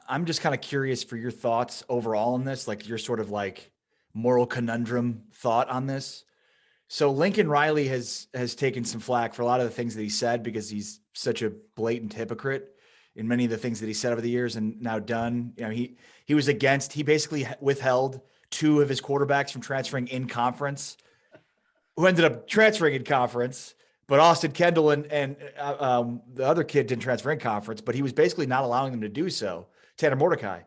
I'm just kind of curious for your thoughts overall on this, like your sort of like moral conundrum thought on this. So Lincoln Riley has taken some flack for a lot of the things that he said because he's such a blatant hypocrite in many of the things that he said over the years and now done. You know, he basically withheld 2 of his quarterbacks from transferring in conference, who ended up transferring in conference. But Austin Kendall and the other kid didn't transfer in conference, but he was basically not allowing them to do so. Tanner Mordecai.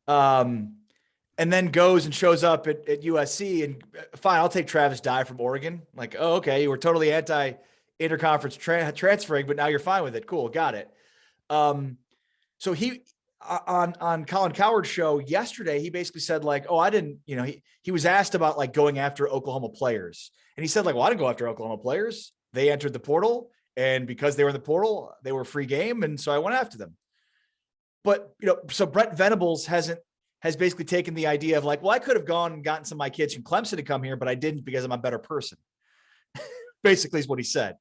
And then goes and shows up at USC and fine, I'll take Travis Dye from Oregon. Like, oh, okay, you were totally anti-interconference transferring, but now you're fine with it. Cool, got it. So he on Colin Cowherd's show yesterday, he basically said like, oh, I didn't, you know, he was asked about like going after Oklahoma players. And he said like, well, I didn't go after Oklahoma players. They entered the portal, and because they were in the portal, they were free game. And so I went after them. But, you know, so Brent Venables has basically taken the idea of like, well, I could have gone and gotten some of my kids from Clemson to come here, but I didn't because I'm a better person. Basically is what he said.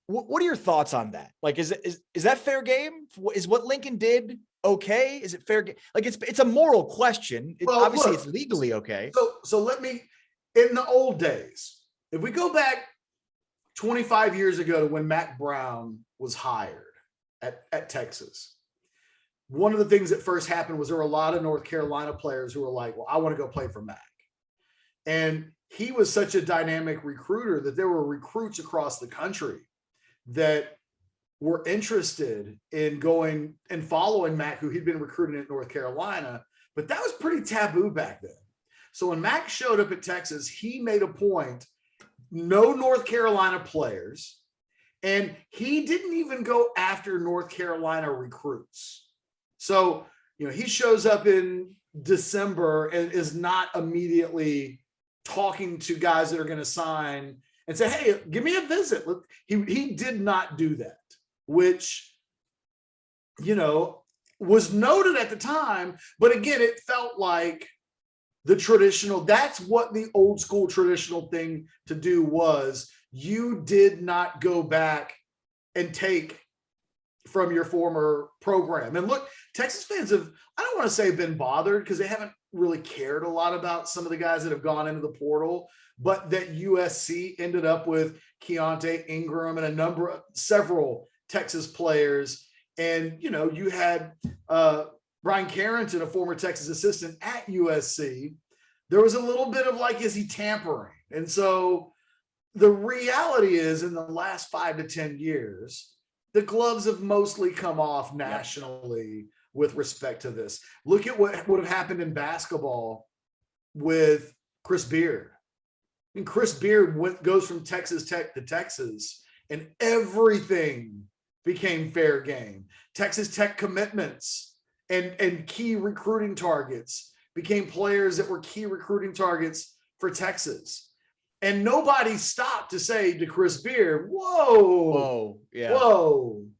What are your thoughts on that? Like, is that fair game? Is what Lincoln did okay? Is it fair game? Like it's a moral question. Obviously it's legally okay. So let me, in the old days, if we go back 25 years ago to when Mack Brown was hired at Texas, one of the things that first happened was there were a lot of North Carolina players who were like, well, I want to go play for Mack. And he was such a dynamic recruiter that there were recruits across the country that were interested in going and following Mack, who he'd been recruiting at North Carolina, but that was pretty taboo back then. So when Mack showed up at Texas, he made a point, no North Carolina players, and he didn't even go after North Carolina recruits. So, you know, he shows up in December and is not immediately talking to guys that are going to sign and say, hey, give me a visit. He did not do that, which, you know, was noted at the time. But again, it felt like the traditional, that's what the old school traditional thing to do was. You did not go back and take from your former program. And look, Texas fans have, I don't want to say been bothered because they haven't really cared a lot about some of the guys that have gone into the portal, but that USC ended up with Keontae Ingram and several Texas players. And, you know, you had Brian Carrington, a former Texas assistant at USC. There was a little bit of like, is he tampering? And so the reality is in the last 5 to 10 years, the gloves have mostly come off nationally with respect to this. Look at what would have happened in basketball with Chris Beard. I mean, Chris Beard goes from Texas Tech to Texas, and everything became fair game. Texas Tech commitments and key recruiting targets became players that were key recruiting targets for Texas. And nobody stopped to say to Chris Beard, whoa,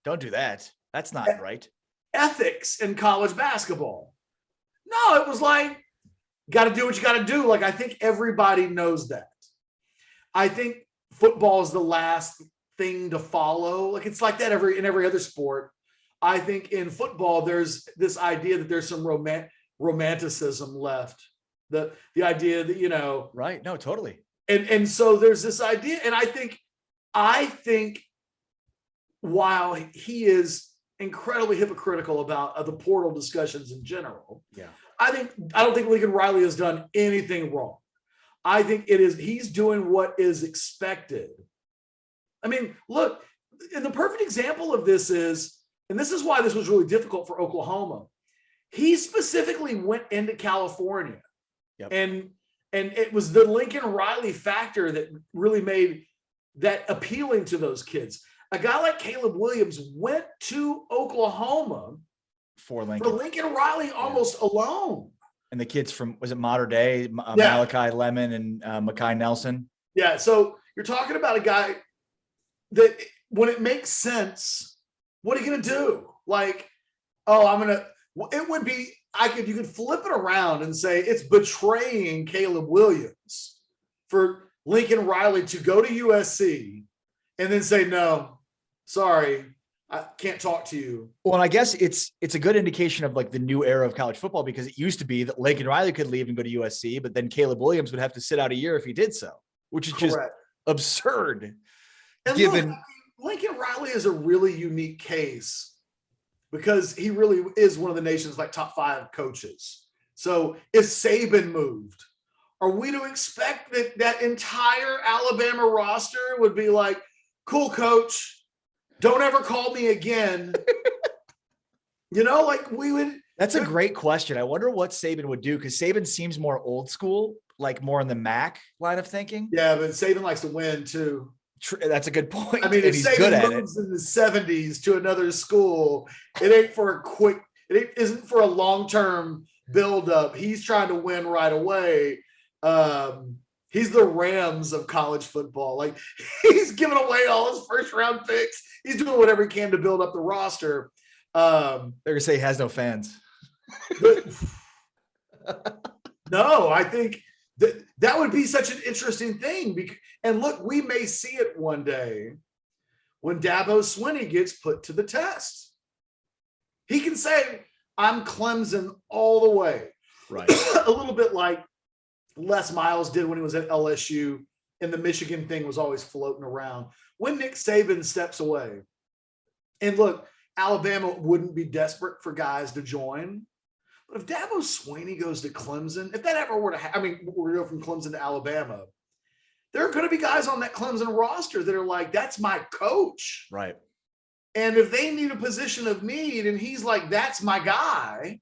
don't do that. That's not right. Ethics in college basketball. No, it was like, got to do what you got to do. Like, I think everybody knows that. I think football is the last thing to follow. Like, it's like that in every other sport. I think in football, there's this idea that there's some romanticism left. The idea that, you know. Right. No, totally. And so there's this idea. And I think while he is incredibly hypocritical about the portal discussions in general, I don't think Lincoln Riley has done anything wrong. I think he's doing what is expected. I mean, look, and the perfect example of this is, and this is why this was really difficult for Oklahoma. He specifically went into California, and it was the Lincoln Riley factor that really made that appealing to those kids. A guy like Caleb Williams went to Oklahoma for Lincoln Riley almost alone. And the kids from, was it Mater Dei, Malachi Lemon and Makai Nelson? Yeah. So you're talking about a guy that when it makes sense, what are you going to do? Like, it would be, you could flip it around and say it's betraying Caleb Williams for Lincoln Riley to go to USC and then say, no, sorry, I can't talk to you. Well, and I guess it's a good indication of like the new era of college football, because it used to be that Lincoln Riley could leave and go to USC, but then Caleb Williams would have to sit out a year if he did so, which is just absurd. And given look, Lincoln Riley is a really unique case because he really is one of the nation's like top 5 coaches. So if Saban moved, are we to expect that that entire Alabama roster would be like, cool, coach, don't ever call me again? Like we would. That's a great question. I wonder what Saban would do, because Saban seems more old school, like more in the Mack line of thinking. Yeah, but Saban likes to win too. That's a good point. I mean, if he's good Saban at moves in the 70s to another school, it ain't for a quick, it isn't for a long-term build-up. He's trying to win right away. He's the Rams of college football. Like, he's giving away all his first-round picks. He's doing whatever he can to build up the roster. They're gonna say he has no fans. But, no, I think that would be such an interesting thing. And look, we may see it one day when Dabo Swinney gets put to the test. He can say, I'm Clemson all the way. Right. A little bit like Les Miles did when he was at LSU, and the Michigan thing was always floating around. When Nick Saban steps away, and look, Alabama wouldn't be desperate for guys to join. But if Dabo Swinney goes to Clemson, if that ever were to happen, I mean, we're going from Clemson to Alabama, there are going to be guys on that Clemson roster that are like, that's my coach. Right. And if they need a position of need and he's like, that's my guy,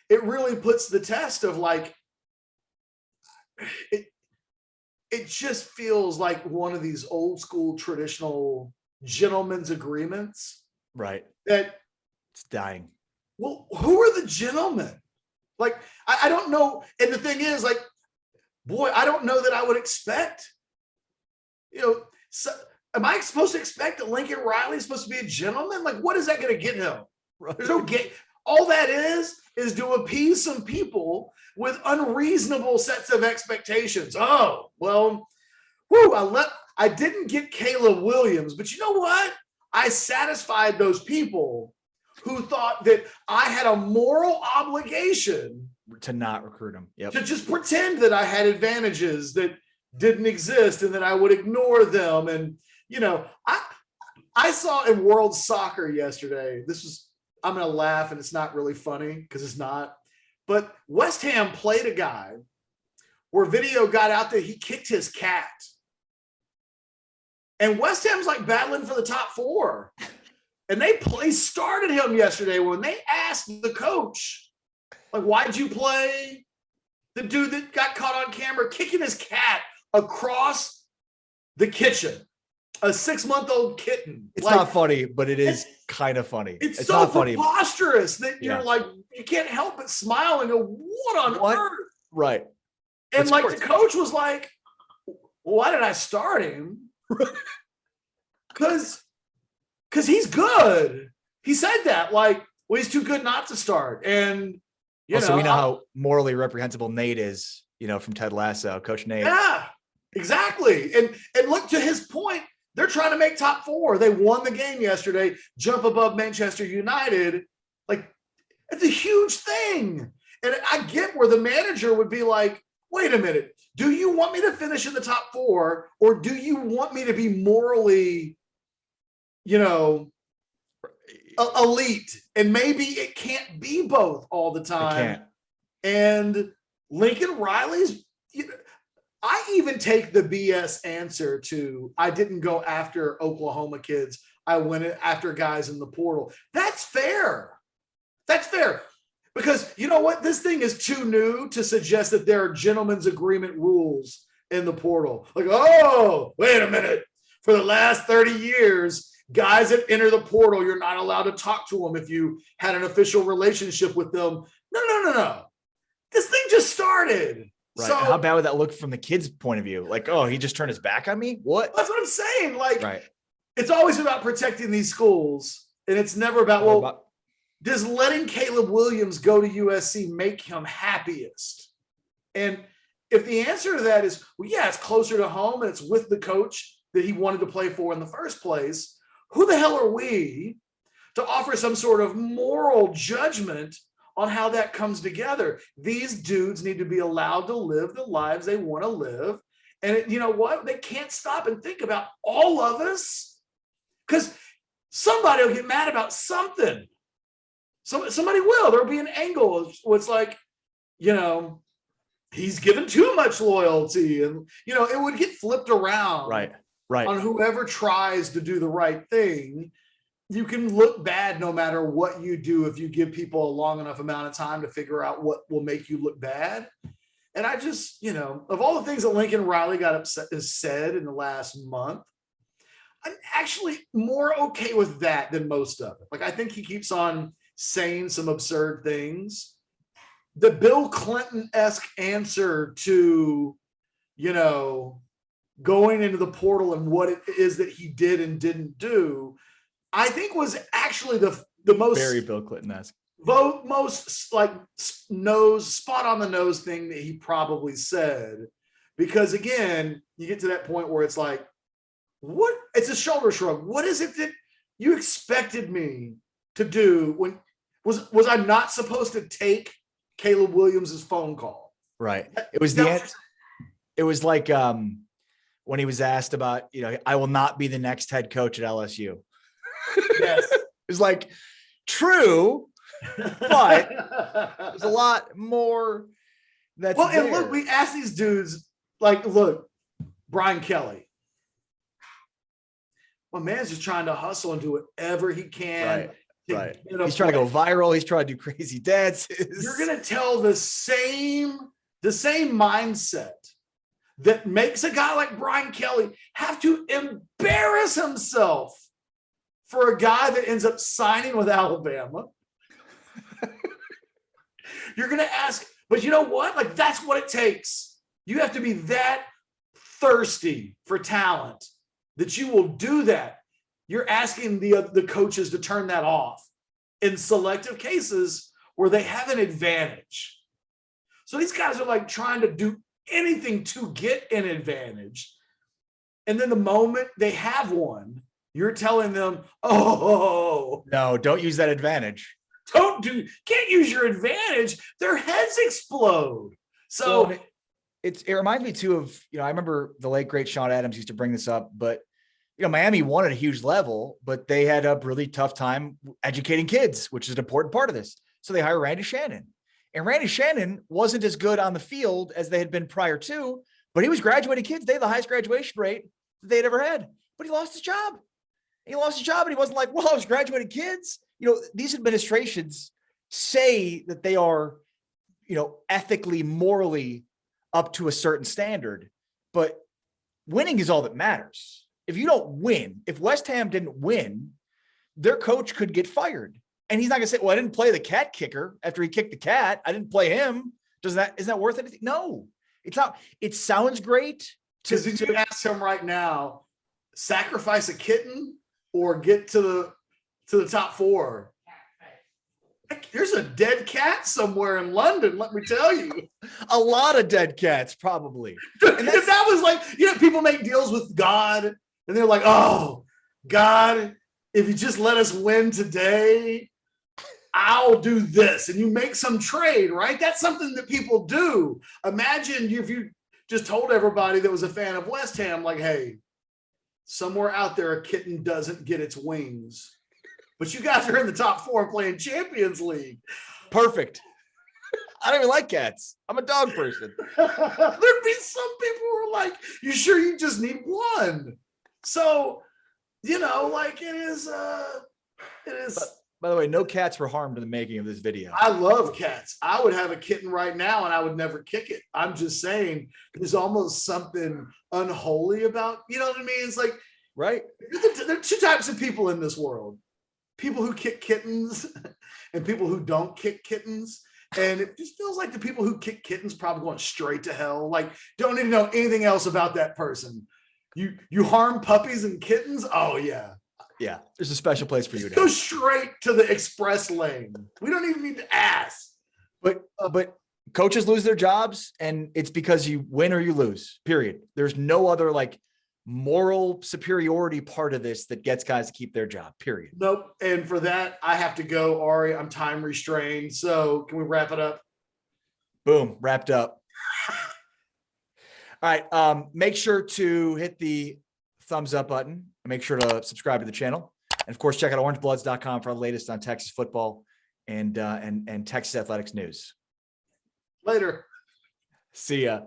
it really puts the test of like, it just feels like one of these old school traditional gentlemen's agreements. Right. That it's dying. Well, who are the gentlemen? Like, I don't know. And the thing is, like, boy, I don't know that I would expect, so, am I supposed to expect that Lincoln Riley is supposed to be a gentleman? Like, what is that going to get him? Right. There's no game. All that is to appease some people with unreasonable sets of expectations. Oh, well, I didn't get Caleb Williams, but you know what? I satisfied those people who thought that I had a moral obligation to not recruit him. Yep. To just pretend that I had advantages that didn't exist and that I would ignore them. And, I saw in World Soccer yesterday, I'm going to laugh and it's not really funny because it's not, but West Ham played a guy where video got out that he kicked his cat. And West Ham's like battling for the top 4. And they started him yesterday when they asked the coach, like, why'd you play the dude that got caught on camera kicking his cat across the kitchen? A 6-month-old kitten. It's not funny, but it is kind of funny. It's so not preposterous that you're like, you can't help but smile and go, what on earth? Right. And like the coach was like, why did I start him? Because he's good. He said that, like, well, he's too good not to start. And so we know how morally reprehensible Nate is, from Ted Lasso, Coach Nate. Yeah, exactly. And look, to his point, they're trying to make top 4. They won the game yesterday, jump above Manchester United. Like, it's a huge thing. And I get where the manager would be like, wait a minute, do you want me to finish in the top 4, or do you want me to be morally, elite? And maybe it can't be both all the time. It can't. And Lincoln Riley's, I even take the BS answer to, I didn't go after Oklahoma kids. I went after guys in the portal. That's fair. That's fair. Because you know what? This thing is too new to suggest that there are gentlemen's agreement rules in the portal. Like, oh, wait a minute. For the last 30 years, guys that enter the portal, you're not allowed to talk to them if you had an official relationship with them. No. This thing just started. Right. So, how bad would that look from the kid's point of view? Like, oh, he just turned his back on me? What? That's what I'm saying. Like, right. It's always about protecting these schools. And it's never about, does letting Caleb Williams go to USC make him happiest? And if the answer to that is, well, yeah, it's closer to home and it's with the coach that he wanted to play for in the first place, who the hell are we to offer some sort of moral judgment on how that comes together. These dudes need to be allowed to live the lives they want to live. And you know what? They can't stop and think about all of us, because somebody will get mad about something. Somebody will. There'll be an angle. It's like, he's given too much loyalty, and it would get flipped around. Right. On whoever tries to do the right thing. You can look bad no matter what you do if you give people a long enough amount of time to figure out what will make you look bad. And I just, of all the things that Lincoln Riley has said in the last month, I'm actually more okay with that than most of it. Like, I think he keeps on saying some absurd things. The Bill Clinton-esque answer to, going into the portal and what it is that he did and didn't do, I think was actually the most very Bill Clinton-esque, most like spot on the nose thing that he probably said. Because again, you get to that point where it's like, what? It's a shoulder shrug. What is it that you expected me to do? When was I not supposed to take Caleb Williams' phone call? Right. It was it was like when he was asked about, I will not be the next head coach at LSU. Yes. It was like, true, but there's a lot more that's and there. look, we asked these dudes, like, look, Brian Kelly. My man's just trying to hustle and do whatever he can. Right. He's trying to go viral. He's trying to do crazy dances. You're going to tell the same mindset that makes a guy like Brian Kelly have to embarrass himself for a guy that ends up signing with Alabama. You're going to ask, but you know what? Like, that's what it takes. You have to be that thirsty for talent that you will do that. You're asking the coaches to turn that off in selective cases where they have an advantage. So these guys are like trying to do anything to get an advantage. And then the moment they have one, you're telling them, oh, no, don't use that advantage. Can't use your advantage. Their heads explode. So well, it reminds me too of, I remember the late great Sean Adams used to bring this up, but Miami won at a huge level, but they had a really tough time educating kids, which is an important part of this. So they hired Randy Shannon, and Randy Shannon wasn't as good on the field as they had been prior to, but he was graduating kids. They had the highest graduation rate that they'd ever had, but he lost his job. And he wasn't like, well, I was graduating kids. These administrations say that they are, ethically, morally up to a certain standard, but winning is all that matters. If you don't win, if West Ham didn't win, their coach could get fired. And he's not going to say, well, I didn't play the cat kicker after he kicked the cat. I didn't play him. Isn't that worth anything? No, it's not. It sounds great. Because if you ask him right now, sacrifice a kitten or get to the top four. There's a dead cat somewhere in London, let me tell you. A lot of dead cats, probably. And if that was like, people make deals with God, and they're like, oh, God, if you just let us win today, I'll do this. And you make some trade, right? That's something that people do. Imagine if you just told everybody that was a fan of West Ham, like, hey, somewhere out there, a kitten doesn't get its wings. But you guys are in the top four playing Champions League. Perfect. I don't even like cats. I'm a dog person. There'd be some people who are like, you sure you just need one? So, like it is. By the way, no cats were harmed in the making of this video. I love cats. I would have a kitten right now and I would never kick it. I'm just saying there's almost something unholy about, you know what I mean? It's like, right. There are two types of people in this world. People who kick kittens and people who don't kick kittens. And it just feels like the people who kick kittens probably going straight to hell. Like, don't need to know anything else about that person. You harm puppies and kittens? Oh, yeah. Yeah, there's a special place for you. Go straight to the express lane. We don't even need to ask. But coaches lose their jobs, and it's because you win or you lose, period. There's no other, like, moral superiority part of this that gets guys to keep their job, period. Nope. And for that, I have to go, Ari. I'm time restrained. So can we wrap it up? Boom, wrapped up. All right. Make sure to hit the thumbs up button. Make sure to subscribe to the channel. And of course, check out orangebloods.com for the latest on Texas football and Texas athletics news. Later. See ya.